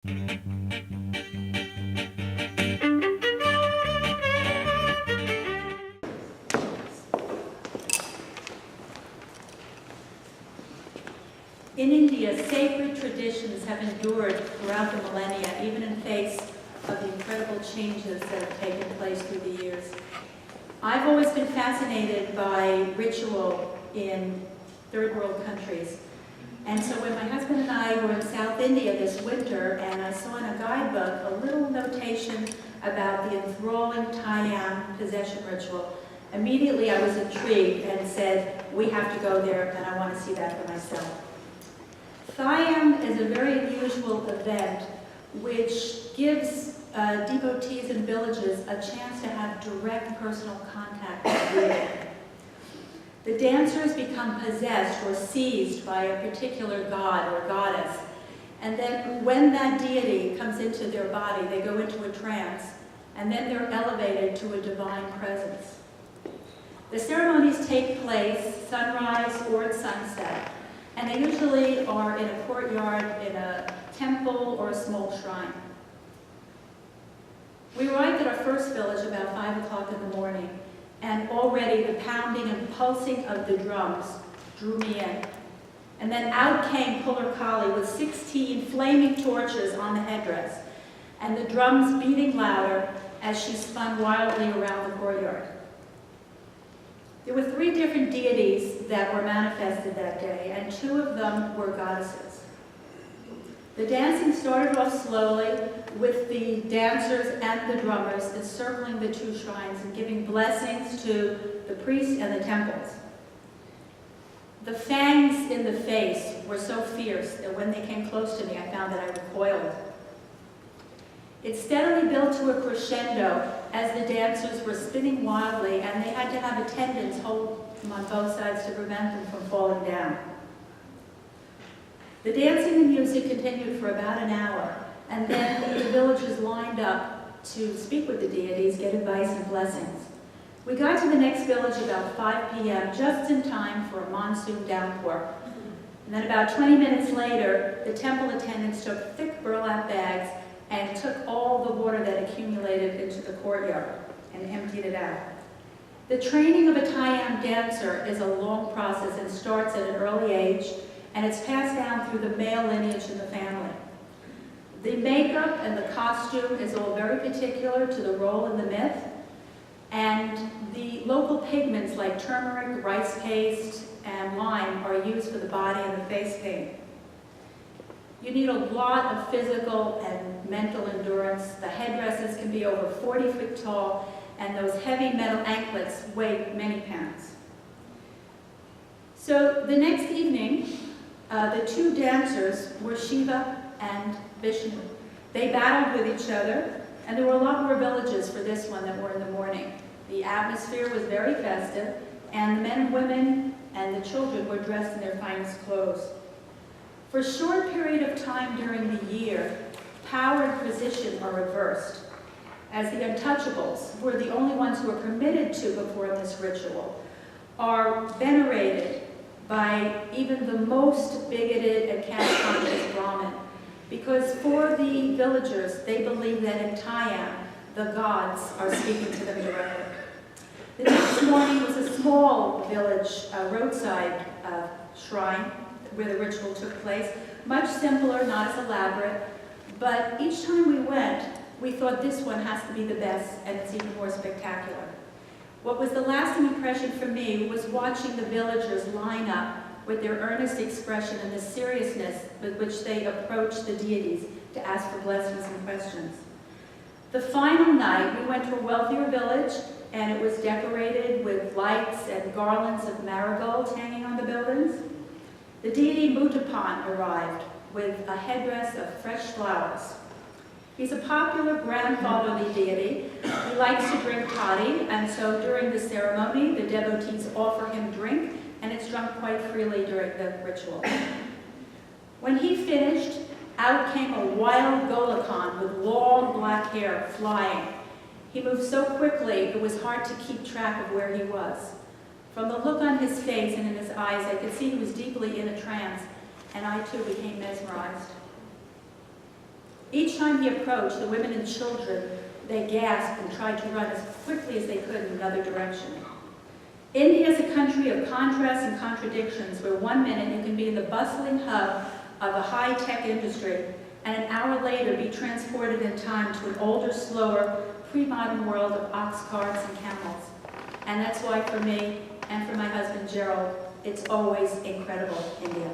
In India, sacred traditions have endured throughout the millennia, even in face of the incredible changes that have taken place through the years. I've always been fascinated by ritual in third world countries. And so when my husband and I were in South India this winter, and I saw in a guidebook a little notation about the enthralling Tayam possession ritual, immediately I was intrigued and said, we have to go there and I want to see that for myself. Thayam is a very unusual event which gives devotees in villages a chance to have direct personal contact with the deity. The dancers become possessed or seized by a particular god or goddess, and then when that deity comes into their body, they go into a trance, and then they're elevated to a divine presence. The ceremonies take place sunrise or at sunset, and they usually are in a courtyard, in a temple, or a small shrine. We arrived at our first village about 5 o'clock in the morning, and already the pounding and pulsing of the drums drew me in. And then out came Puller Kali with 16 flaming torches on the headdress, and the drums beating louder as she spun wildly around the courtyard. There were 3 different deities that were manifested that day, and 2 of them were goddesses. The dancing started off slowly with the dancers and the drummers encircling the 2 shrines and giving blessings to the priests and the temples. The fangs in the face were so fierce that when they came close to me, I found that I recoiled. It steadily built to a crescendo as the dancers were spinning wildly, and they had to have attendants hold them on both sides to prevent them from falling down. The dancing and music continued for about an hour, and then the villagers lined up to speak with the deities, get advice and blessings. We got to the next village about 5 p.m., just in time for a monsoon downpour. And then about 20 minutes later, the temple attendants took thick burlap bags and took all the water that accumulated into the courtyard and emptied it out. The training of a Tayam dancer is a long process and starts at an early age, and it's passed down through the male lineage in the family. The makeup and the costume is all very particular to the role in the myth, and the local pigments like turmeric, rice paste, and lime are used for the body and the face paint. You need a lot of physical and mental endurance. The headdresses can be over 40 feet tall, and those heavy metal anklets weigh many pounds. So the next evening, the 2 dancers were Shiva and Vishnu. They battled with each other, and there were a lot more villages for this one that were in the morning. The atmosphere was very festive, and the men and women and the children were dressed in their finest clothes. For a short period of time during the year, power and position are reversed, as the untouchables, who are the only ones who are permitted to perform this ritual, are venerated by even the most bigoted and caste-conscious Brahmin, because for the villagers, they believe that in Tayam, the gods are speaking to them directly. The next morning was a small village, roadside shrine, where the ritual took place. Much simpler, not as elaborate, but each time we went, we thought this one has to be the best, and it's even more spectacular. What was the lasting impression for me was watching the villagers line up with their earnest expression and the seriousness with which they approached the deities to ask for blessings and questions. The final night, we went to a wealthier village, and it was decorated with lights and garlands of marigolds hanging on the buildings. The deity Mutapan arrived with a headdress of fresh flowers. He's a popular grandfatherly deity. He likes to drink toddy, and so during the ceremony, the devotees offer him drink, and it's drunk quite freely during the ritual. When he finished, out came a wild Golakan with long black hair flying. He moved so quickly, it was hard to keep track of where he was. From the look on his face and in his eyes, I could see he was deeply in a trance, and I too became mesmerized. Each time he approached, the women and children, they gasped and tried to run as quickly as they could in another direction. India is a country of contrasts and contradictions, where one minute you can be in the bustling hub of a high-tech industry, and an hour later be transported in time to an older, slower, pre-modern world of ox carts and camels. And that's why for me, and for my husband Gerald, it's always incredible, India.